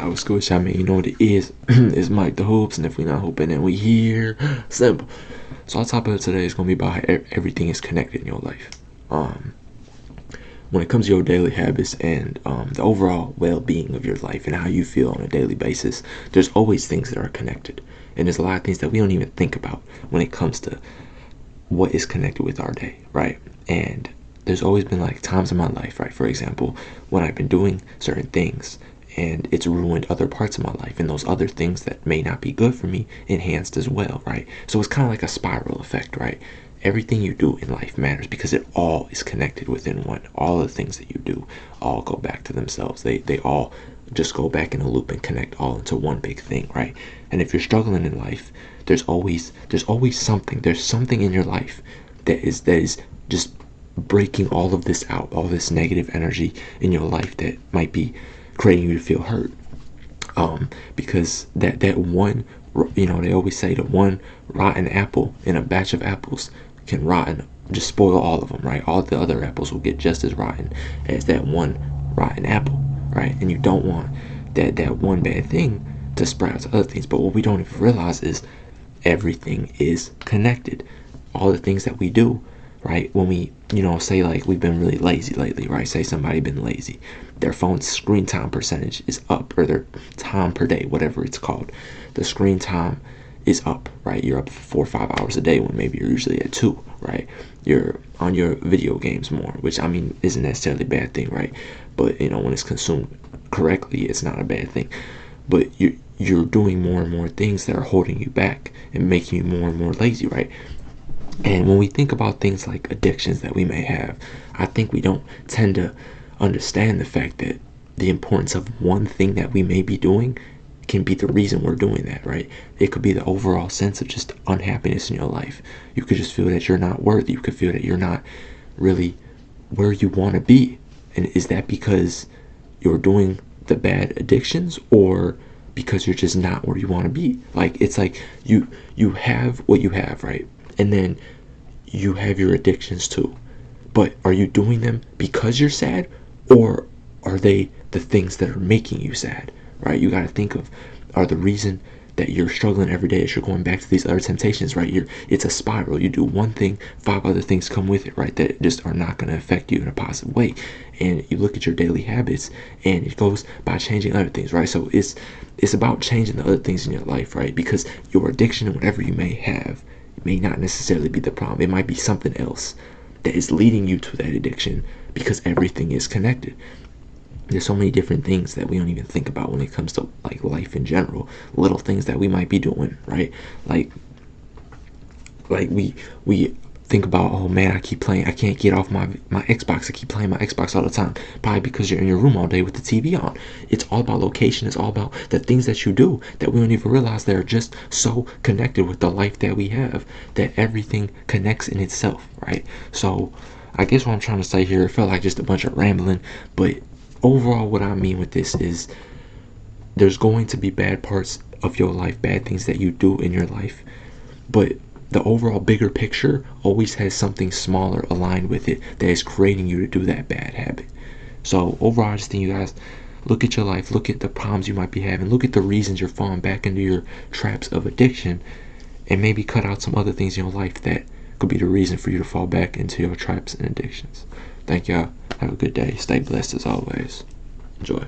I was good, y'all, man. You know what it is. It's Mike the Hoops, and if we not hooping, then we here. Simple. So our topic of today is gonna be about how everything is connected in your life. When it comes to your daily habits and the overall well-being of your life and how you feel on a daily basis, there's always things that are connected, and there's a lot of things that we don't even think about when it comes to what is connected with our day, right? And there's always been like times in my life, right? For example, when I've been doing certain things and it's ruined other parts of my life, and those other things that may not be good for me enhanced as well, right? So it's kind of like a spiral effect, right? Everything you do in life matters because it all is connected within one. All the things that you do all go back to themselves. They all just go back in a loop and connect all into one big thing, right? And if you're struggling in life, there's always something. There's something in your life that is just breaking all of this out, all this negative energy in your life that might be creating you to feel hurt. Because that one, they always say the one rotten apple in a batch of apples can just spoil all of them, right? All the other apples will get just as rotten as that one rotten apple, right? And you don't want that one bad thing to spread out to other things. But what we don't even realize is everything is connected. All the things that we do, right? When we, say like we've been really lazy lately, right? Say somebody been lazy, their phone's screen time percentage is up, or their time per day, whatever it's called. The screen time is up, right? You're up for 4 or 5 hours a day when maybe you're usually at 2, right? You're on your video games more, which I mean isn't necessarily a bad thing, right? But when it's consumed correctly, it's not a bad thing. But you're doing more and more things that are holding you back and making you more and more lazy, right? And when we think about things like addictions that we may have, I think we don't tend to understand the fact that the importance of one thing that we may be doing can be the reason we're doing that, right? It could be the overall sense of just unhappiness in your life. You could just feel that you're not worthy. You could feel that you're not really where you want to be. And is that because you're doing the bad addictions, or because you're just not where you want to be? Like, it's like you have what you have, right? And then you have your addictions too. But are you doing them because you're sad, or are they the things that are making you sad, right? You got to think of, are the reason that you're struggling every day is you're going back to these other temptations, right? It's a spiral. You do one thing, 5 other things come with it, right? That just are not going to affect you in a positive way. And you look at your daily habits, and it goes by changing other things, right? So it's about changing the other things in your life, right? Because your addiction and whatever you may have may not necessarily be the problem. It might be something else that is leading you to that addiction, because everything is connected. There's so many different things that we don't even think about when it comes to like life in general. Little things that we might be doing, right? Like we think about, oh man, I keep playing, I can't get off my Xbox. I keep playing my Xbox all the time. Probably because you're in your room all day with the TV on. It's all about location. It's all about the things that you do that we don't even realize they're just so connected with the life that we have, that everything connects in itself, right? So I guess what I'm trying to say here, it felt like just a bunch of rambling, but overall what I mean with this is there's going to be bad parts of your life, bad things that you do in your life, but the overall bigger picture always has something smaller aligned with it that is creating you to do that bad habit. So overall, I just think you guys look at your life, look at the problems you might be having, look at the reasons you're falling back into your traps of addiction, and maybe cut out some other things in your life that could be the reason for you to fall back into your traps and addictions. Thank y'all. Have a good day. Stay blessed as always. Enjoy.